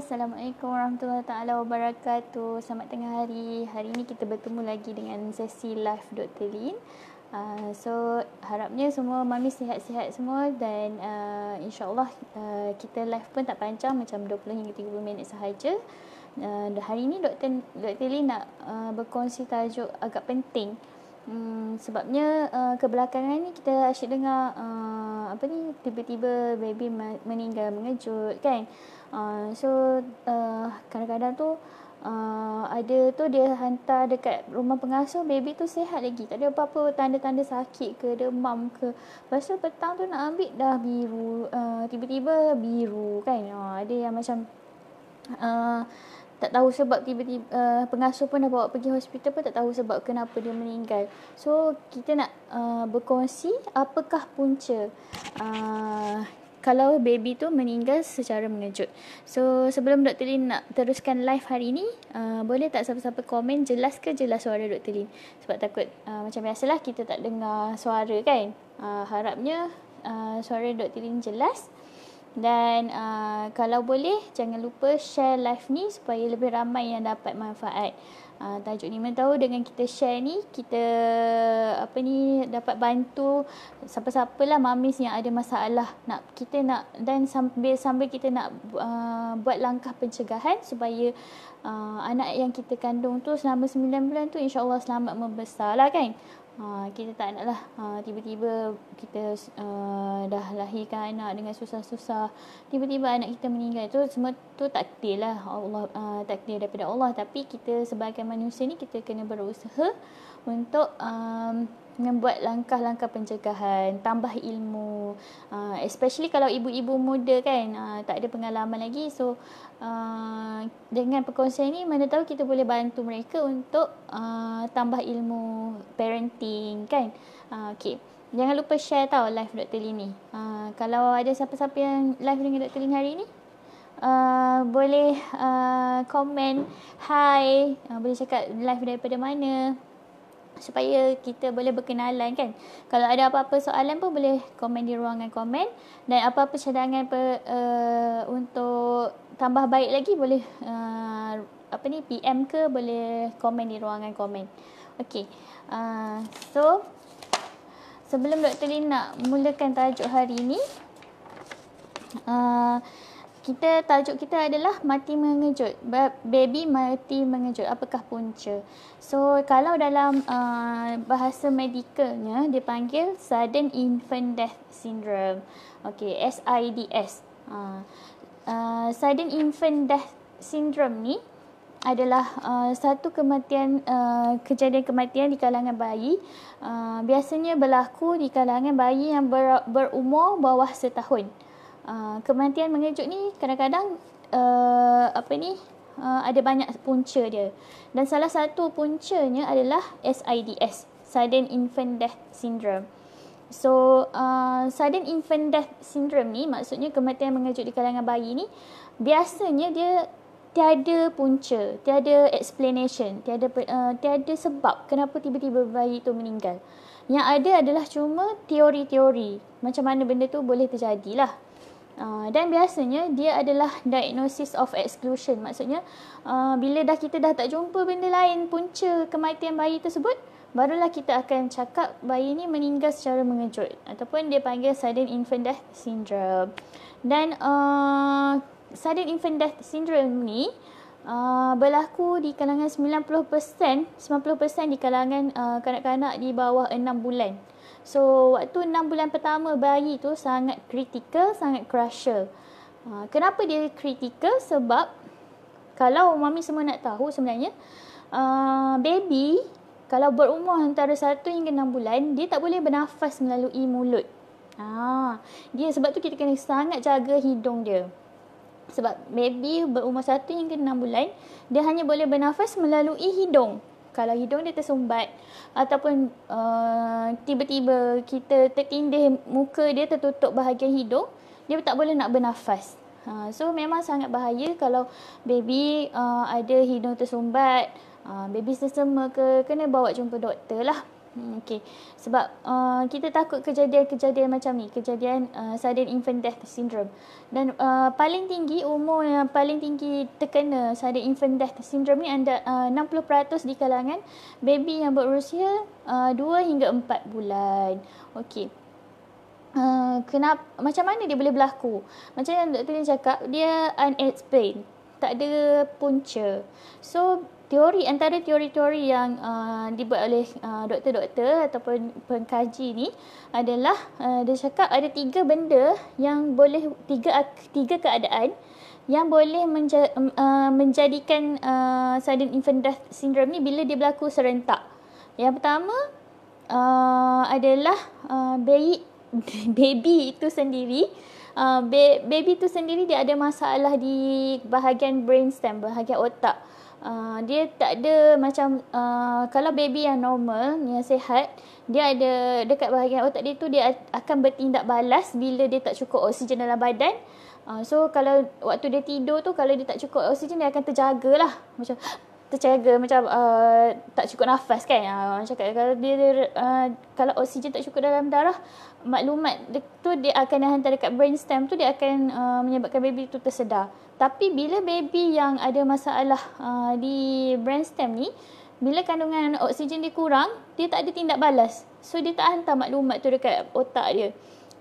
Assalamualaikum warahmatullahi taala wabarakatuh. Selamat tengah hari. Hari ini kita bertemu lagi dengan sesi live Dr. Lin. So harapnya semua mami sihat-sihat semua dan insya-Allah kita live pun tak panjang, macam 20 hingga 30 minit sahaja. Hari ini Dr. Lin nak berkongsi tajuk agak penting. Sebabnya kebelakangan ni kita asyik dengar tiba-tiba baby meninggal mengejut kan. Kadang-kadang tu ada tu dia hantar dekat rumah pengasuh, baby tu sihat lagi, tak ada apa-apa tanda-tanda sakit ke demam ke. Lepas tu petang tu nak ambil dah biru, tiba-tiba biru kan. Ada yang macam tak tahu sebab, tiba-tiba pengasuh pun dah bawa pergi hospital pun tak tahu sebab kenapa dia meninggal. So kita nak berkongsi apakah punca kalau baby tu meninggal secara mengejut. So sebelum Dr. Lin nak teruskan live hari ni, boleh tak siapa-siapa komen jelas ke jelas suara Dr. Lin? Sebab takut macam biasalah kita tak dengar suara kan. Harapnya suara Dr. Lin jelas. Dan kalau boleh jangan lupa share live ni supaya lebih ramai yang dapat manfaat. Tajuk ni tahu dengan kita share ni, kita dapat bantu siapa-siapalah mamis yang ada masalah, dan sambil kita nak buat langkah pencegahan supaya anak yang kita kandung tu selama 9 bulan tu insya-Allah selamat membesar lah kan. Kita tak naklah tiba-tiba kita dah lahirkan anak dengan susah-susah, tiba-tiba anak kita meninggal. Tu semua tu takdir lah Allah, takdir daripada Allah. Tapi kita sebagai manusia ni kita kena berusaha untuk membuat langkah-langkah pencegahan, tambah ilmu, especially kalau ibu-ibu muda kan, tak ada pengalaman lagi. So dengan perkongsian ni mana tahu kita boleh bantu mereka untuk tambah ilmu parenting kan. Okay, jangan lupa share tau live Dr. Lin ni. Kalau ada siapa-siapa yang live dengan Dr. Lin hari ni, boleh komen hi, boleh cakap live daripada mana supaya kita boleh berkenalan kan. Kalau ada apa-apa soalan pun boleh komen di ruangan komen, dan apa-apa cadangan untuk tambah baik lagi boleh PM ke, boleh komen di ruangan komen. Okey. So sebelum Dr. Lin nak mulakan tajuk hari ni, tajuk kita adalah mati mengejut. Baby mati mengejut, apakah punca? So kalau dalam bahasa medikalnya dipanggil sudden infant death syndrome. Okey, SIDS. Sudden infant death syndrome ni adalah satu kejadian kematian di kalangan bayi. Biasanya berlaku di kalangan bayi yang berumur bawah setahun. Kematian mengejut ni kadang-kadang ada banyak punca dia, dan salah satu puncanya adalah SIDS, sudden infant death syndrome. So sudden infant death syndrome ni maksudnya kematian mengejut di kalangan bayi ni biasanya dia tiada punca, tiada explanation, tiada sebab kenapa tiba-tiba bayi tu meninggal. Yang ada adalah cuma teori-teori macam mana benda tu boleh terjadilah. Dan biasanya dia adalah diagnosis of exclusion. Maksudnya bila kita dah tak jumpa benda lain punca kematian bayi tersebut, barulah kita akan cakap bayi ni meninggal secara mengejut, ataupun dia panggil sudden infant death syndrome. Dan sudden infant death syndrome ni berlaku di kalangan 90% di kalangan kanak-kanak di bawah 6 bulan. So waktu 6 bulan pertama bayi tu sangat kritikal, sangat crucial. Kenapa dia kritikal? Sebab kalau mami semua nak tahu sebenarnya, baby kalau berumur antara 1 hingga 6 bulan, dia tak boleh bernafas melalui mulut. Sebab tu kita kena sangat jaga hidung dia. Sebab baby berumur 1 hingga 6 bulan, dia hanya boleh bernafas melalui hidung. Kalau hidung dia tersumbat ataupun tiba-tiba kita tertindih, muka dia tertutup bahagian hidung, dia tak boleh nak bernafas. So memang sangat bahaya kalau baby ada hidung tersumbat, baby sesama ke, kena bawa jumpa doktor lah. Okey. Sebab kita takut kejadian-kejadian macam ni, kejadian sudden infant death syndrome. Dan paling tinggi, umur yang paling tinggi terkena sudden infant death syndrome ni ada 60% di kalangan baby yang berusia 2 hingga 4 bulan. Okey. Kenapa, macam mana dia boleh berlaku? Macam yang doktor ni cakap, dia unexplained, tak ada punca. So antara teori-teori yang dibuat oleh doktor-doktor ataupun pengkaji ni adalah dia cakap ada 3 benda yang boleh, tiga keadaan yang boleh menjadikan sudden infant death syndrome ni bila dia berlaku serentak. Yang pertama adalah baby itu sendiri. Baby itu sendiri dia ada masalah di bahagian brainstem, bahagian otak. Dia tak ada macam kalau baby yang normal, yang sihat, dia ada dekat bahagian otak dia tu, dia akan bertindak balas bila dia tak cukup oksigen dalam badan. So kalau waktu dia tidur tu, kalau dia tak cukup oksigen, dia akan terjagalah, macam tak cukup nafas kan. Macam kalau dia kalau oksigen tak cukup dalam darah, maklumat tu dia akan hantar dekat brainstem tu, dia akan menyebabkan baby tu tersedar. Tapi bila baby yang ada masalah di brainstem ni, bila kandungan oksigen dia kurang, dia tak ada tindak balas. So dia tak hantar maklumat tu dekat otak dia.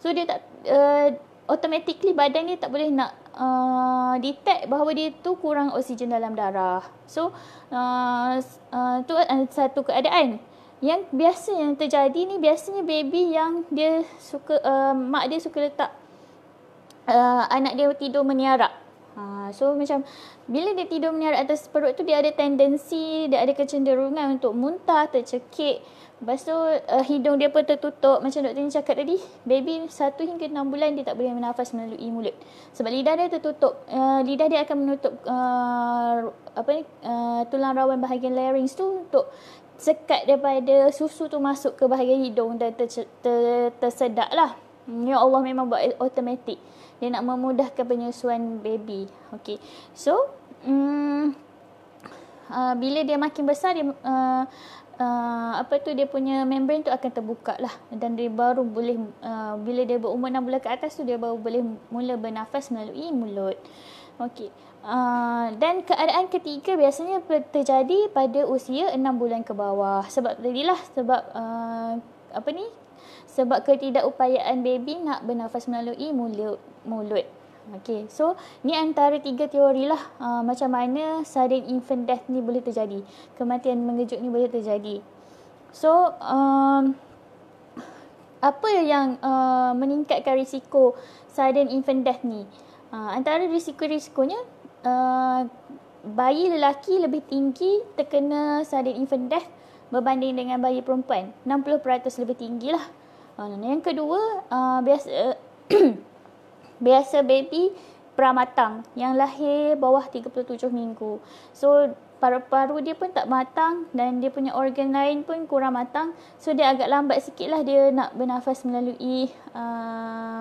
So dia tak automatically badan dia tak boleh nak detect bahawa dia tu kurang oksigen dalam darah. So tu satu keadaan. Yang biasa yang terjadi ni, biasanya baby yang dia suka mak dia suka letak anak dia tidur meniarap. So macam bila dia tidur meniarap atas perut tu, dia ada tendensi, dia ada kecenderungan untuk muntah, tercekik. Lepas tu hidung dia pun tertutup. Macam doktor ni cakap tadi, baby 1 hingga 6 bulan dia tak boleh bernafas melalui mulut. Sebab lidah dia tertutup. Lidah dia akan menutup tulang rawan bahagian larynx tu untuk sekat daripada susu tu masuk ke bahagian hidung dan tersedak lah. Ya Allah, memang buat automatik. Dia nak memudahkan penyusuan baby. Okay. So bila dia makin besar, dia dia punya membrane tu akan terbuka lah, dan dia baru boleh bila dia berumur 6 bulan ke atas tu, dia baru boleh mula bernafas melalui mulut. Okey. Dan keadaan ketiga biasanya terjadi pada usia 6 bulan ke bawah. Sebab tadilah, sebab ketidakupayaan baby nak bernafas melalui mulut. Okey, so ni antara 3 teori lah macam mana sudden infant death ni boleh terjadi. Kematian mengejut ni boleh terjadi. So apa yang meningkatkan risiko sudden infant death ni? Antara risiko-risikonya, bayi lelaki lebih tinggi terkena sudden infant death berbanding dengan bayi perempuan. 60% lebih tinggi lah. Yang kedua, biasa baby pramatang yang lahir bawah 37 minggu. So paru-paru dia pun tak matang dan dia punya organ lain pun kurang matang. So dia agak lambat sikit lah dia nak bernafas melalui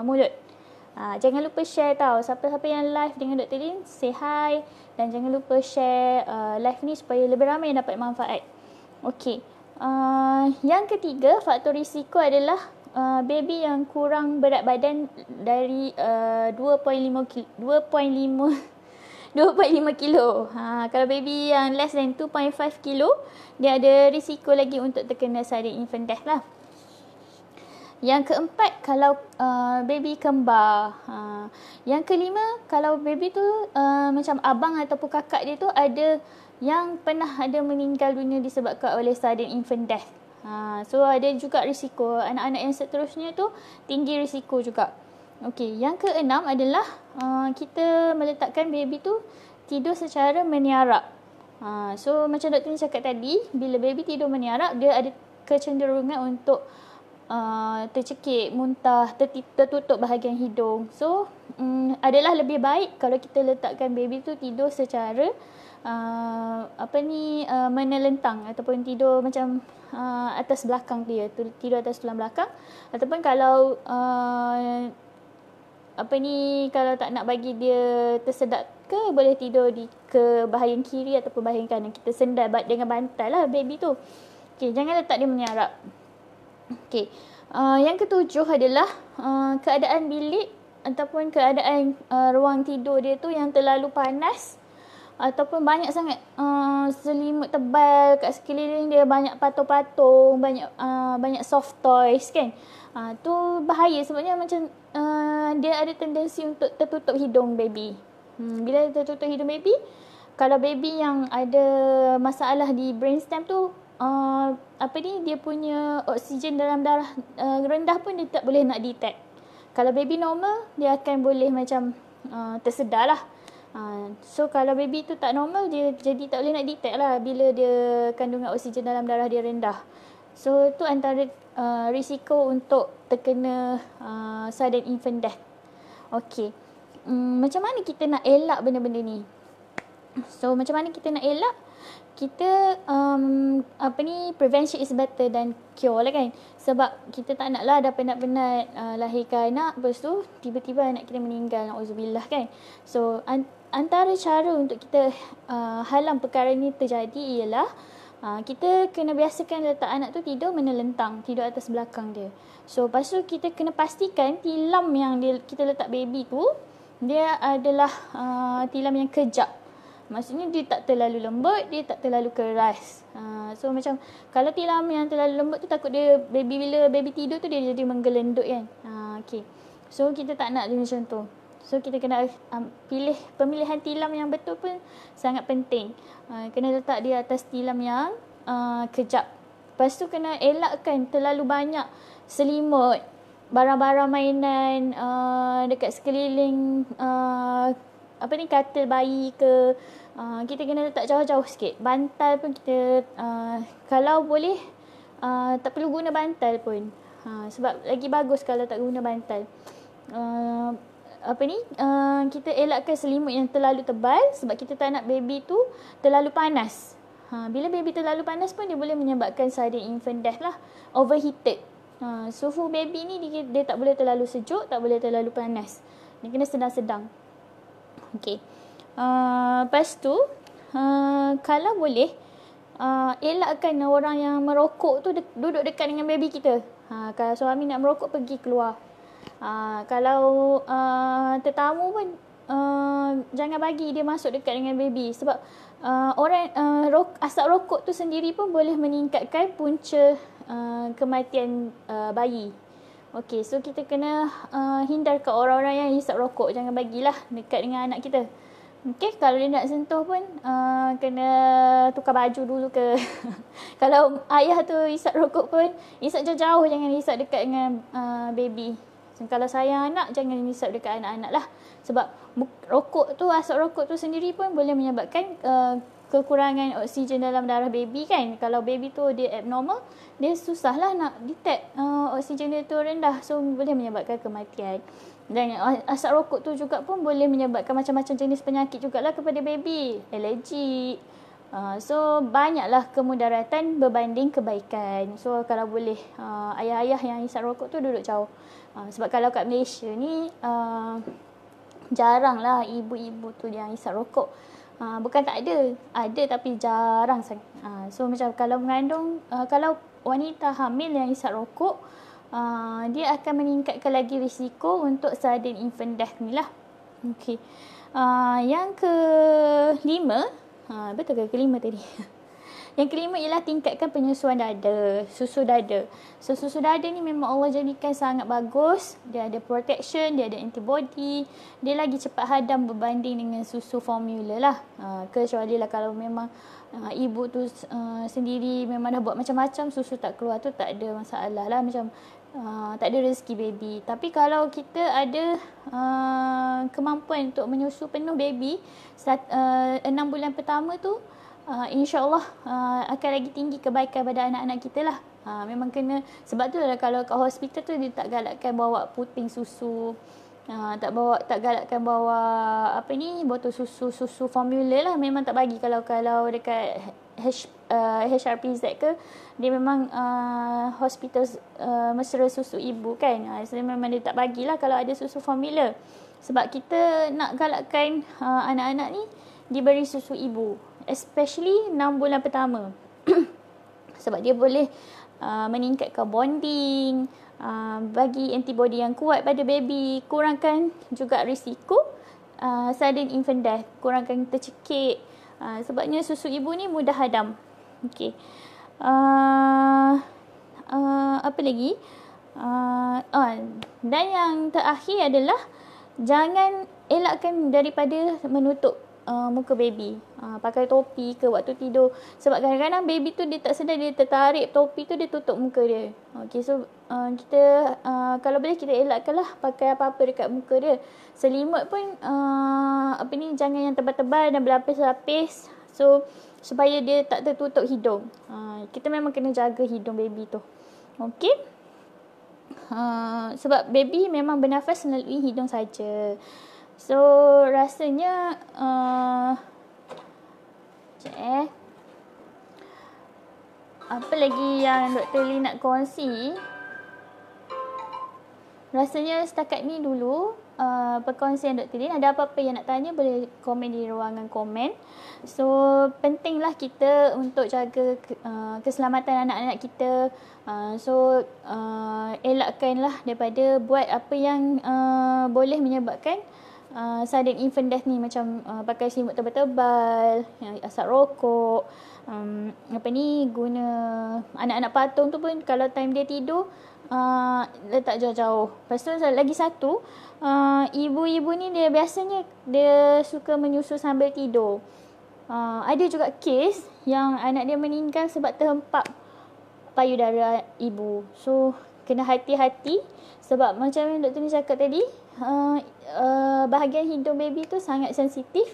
mulut. Jangan lupa share tau. Siapa-siapa yang live dengan Dr. Lin, say hi. Dan jangan lupa share live ni supaya lebih ramai yang dapat manfaat. Okey. Yang ketiga, faktor risiko adalah baby yang kurang berat badan dari 2.5 kilo. Kalau baby yang less than 2.5 kilo, dia ada risiko lagi untuk terkena sudden infant death lah. Yang keempat, kalau baby kembar. Yang kelima, kalau baby tu macam abang ataupun kakak dia tu ada yang pernah ada meninggal dunia disebabkan oleh sudden infant death. So ada juga risiko. Anak-anak yang seterusnya tu tinggi risiko juga. Okey, yang keenam adalah kita meletakkan baby tu tidur secara meniarap. So macam doktor ni cakap tadi, bila baby tidur meniarap, dia ada kecenderungan untuk tercekik, muntah, tertutup bahagian hidung. So adalah lebih baik kalau kita letakkan baby tu tidur secara menelentang ataupun tidur macam atas belakang dia, tidur atas tulang belakang. Ataupun kalau kalau tak nak bagi dia tersedak ke, boleh tidur ke bahagian kiri ataupun bahagian kanan. Kita sendal dengan bantal lah baby tu. Okey, jangan letak dia meniarap. Okey. Yang ketujuh adalah keadaan bilik ataupun keadaan ruang tidur dia tu yang terlalu panas ataupun banyak sangat selimut tebal kat sekeliling dia, banyak patung-patung, banyak soft toys kan. Tu bahaya sebabnya macam dia ada tendensi untuk tertutup hidung baby. Bila tertutup hidung baby, kalau baby yang ada masalah di brainstem tu, dia punya oksigen dalam darah rendah pun dia tak boleh nak detect. Kalau baby normal, dia akan boleh macam tersedar lah. So kalau baby tu tak normal, dia jadi tak boleh nak detect lah bila dia kandungan oksigen dalam darah dia rendah. So tu antara risiko untuk terkena sudden infant death. Okay. Macam mana kita nak elak benda-benda ni? So macam mana kita nak elak? Kita prevention is better than cure lah kan. Sebab kita tak nak lah dah penat-penat lahirkan anak, lepas tu tiba-tiba anak kita meninggal, na'udzubillah kan. So antara cara untuk kita halang perkara ni terjadi ialah kita kena biasakan letak anak tu tidur menelentang, tidur atas belakang dia. So lepas tu kita kena pastikan tilam yang kita letak baby tu, dia adalah tilam yang kejap. Maksudnya dia tak terlalu lembut, dia tak terlalu keras. So macam kalau tilam yang terlalu lembut tu, takut dia bila baby tidur tu dia jadi menggelendut kan. Okay. So kita tak nak dia macam tu. So kita kena pemilihan tilam yang betul pun sangat penting. Kena letak dia atas tilam yang kejap. Lepas tu kena elakkan terlalu banyak selimut, barang-barang mainan dekat sekeliling katil bayi ke. Kita kena letak jauh-jauh sikit. Bantal pun kita kalau boleh tak perlu guna bantal pun. Sebab lagi bagus kalau tak guna bantal. Kita elakkan selimut yang terlalu tebal sebab kita tak nak baby tu terlalu panas. Bila baby terlalu panas pun dia boleh menyebabkan sudden infant death lah, overheated. Suhu baby ni dia tak boleh terlalu sejuk, tak boleh terlalu panas. Dia kena sedang-sedang. Okey. Lepas tu kalau boleh elakkan orang yang merokok tu duduk dekat dengan baby kita. Kalau suami nak merokok, pergi keluar. Kalau tetamu pun jangan bagi dia masuk dekat dengan baby. Sebab asap rokok tu sendiri pun boleh meningkatkan punca kematian bayi. Okey, so kita kena hindarkan orang-orang yang hisap rokok. Jangan bagilah dekat dengan anak kita. Okey, kalau dia nak sentuh pun kena tukar baju dulu ke. Kalau ayah tu hisap rokok pun, hisap jauh-jauh, jangan hisap dekat dengan baby. So, kalau sayang anak, jangan hisap dekat anak-anak lah. Sebab asap rokok tu sendiri pun boleh menyebabkan kekurangan oksigen dalam darah baby kan. Kalau baby tu dia abnormal, dia susah lah nak detect oksigen dia tu rendah. So boleh menyebabkan kematian. Dan asap rokok tu juga pun boleh menyebabkan macam-macam jenis penyakit jugalah kepada baby. Alergik. So banyaklah kemudaratan berbanding kebaikan. So kalau boleh ayah-ayah yang hisap rokok tu duduk jauh. Sebab kalau kat Malaysia ni jarang lah ibu-ibu tu yang hisap rokok. Bukan tak ada tapi jarang sangat. So macam kalau mengandung, kalau wanita hamil yang hisap rokok, dia akan meningkatkan lagi risiko untuk sudden infant death ni lah. Okay. Yang kelima, betul ke kelima tadi? Yang kelima ialah tingkatkan penyusuan dada, susu dada. So susu dada ni memang Allah jadikan sangat bagus. Dia ada protection, dia ada antibody. Dia lagi cepat hadam berbanding dengan susu formula lah. Kecuali lah kalau memang ibu tu sendiri memang dah buat macam-macam, susu tak keluar tu tak ada masalah lah. Macam tak ada rezeki baby. Tapi kalau kita ada kemampuan untuk menyusu penuh baby 6 bulan pertama tu, InsyaAllah akan lagi tinggi kebaikan pada anak-anak kita lah. Memang kena, sebab tu lah kalau kat hospital tu dia tak galakkan bawa puting susu, tak galakkan bawa botol susu formula lah, memang tak bagi. Kalau dekat HRPZ ke, dia memang hospital mesra susu ibu kan. So memang dia tak bagilah kalau ada susu formula. Sebab kita nak galakkan anak-anak ni diberi susu ibu, especially 6 bulan pertama. Sebab dia boleh meningkatkan bonding, bagi antibody yang kuat pada baby, kurangkan juga risiko sudden infant death, kurangkan tercekik. Sebabnya susu ibu ni mudah hadam. Okey. Apa lagi? Dan yang terakhir adalah jangan elakkan daripada menutup muka baby. Pakai topi ke waktu tidur. Sebab kadang-kadang baby tu dia tak sedar, dia tertarik topi tu, dia tutup muka dia. Okay, so kita kalau boleh kita elakkanlah pakai apa-apa dekat muka dia. Selimut pun jangan yang tebal-tebal dan berlapis-lapis. So supaya dia tak tertutup hidung. Kita memang kena jaga hidung baby tu. Okay. Sebab baby memang bernafas melalui hidung saja. So rasanya apa lagi yang Dr. Lee nak kongsi? Rasanya setakat ni dulu perkongsian Dr. Lee. Ada apa-apa yang nak tanya boleh komen di ruangan komen. So pentinglah kita untuk jaga keselamatan anak-anak kita. Elakkanlah daripada buat apa yang boleh menyebabkan sudden infant death ni, macam pakai selimut tebal-tebal, asap rokok, guna anak-anak patung tu pun kalau time dia tidur letak jauh-jauh. Lepas tu lagi satu, ibu-ibu ni dia biasanya dia suka menyusu sambil tidur. Ada juga kes yang anak dia meninggal sebab terhempap payudara ibu. So kena hati-hati sebab macam yang doktor ni cakap tadi, bahagian hidung baby tu sangat sensitif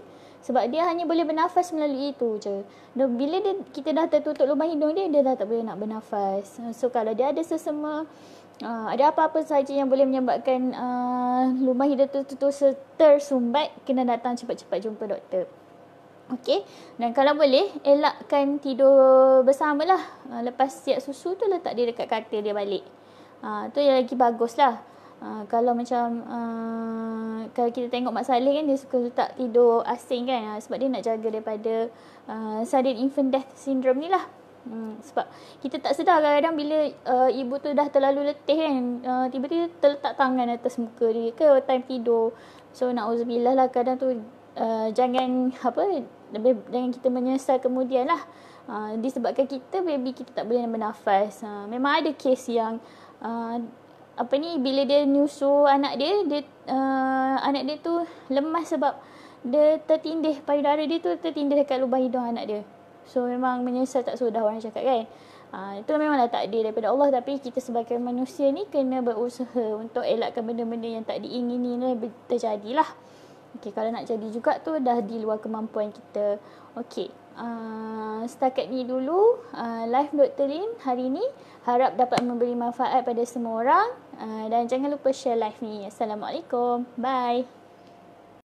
sebab dia hanya boleh bernafas melalui itu je. Dan bila kita dah tertutup lubang hidung dia dah tak boleh nak bernafas. So kalau dia ada sesama, ada apa-apa sahaja yang boleh menyebabkan lubang hidung tu tersumbat, kena datang cepat-cepat jumpa doktor. Okey, dan kalau boleh elakkan tidur bersamalah. Lepas siap susu tu letak dia dekat katil dia balik. Tu yang lagi bagus lah. Kalau macam kalau kita tengok Mak Saleh kan, dia suka letak tidur asing kan, sebab dia nak jaga daripada sudden infant death syndrome ni lah. Sebab kita tak sedar kadang-kadang bila ibu tu dah terlalu letih kan, tiba-tiba terletak tangan atas muka dia ke time tidur. So na'udzubillah lah, kadang tu jangan kita menyesal kemudian lah. Disebabkan baby kita tak boleh bernafas. Memang ada kes yang bila dia nyusu anak dia, anak dia tu lemas sebab dia tertindih, payudara dia tu tertindih dekat lubang hidung anak dia. So memang menyesal tak sudah, orang cakap kan. Itu memanglah takdir daripada Allah, tapi kita sebagai manusia ni kena berusaha untuk elakkan benda-benda yang tak diingini ni terjadilah. Okey, kalau nak jadi juga tu dah di luar kemampuan kita. Okey, setakat ni dulu live Dr. Lin hari ni. Harap dapat memberi manfaat pada semua orang. Dan jangan lupa share live ni. Assalamualaikum. Bye.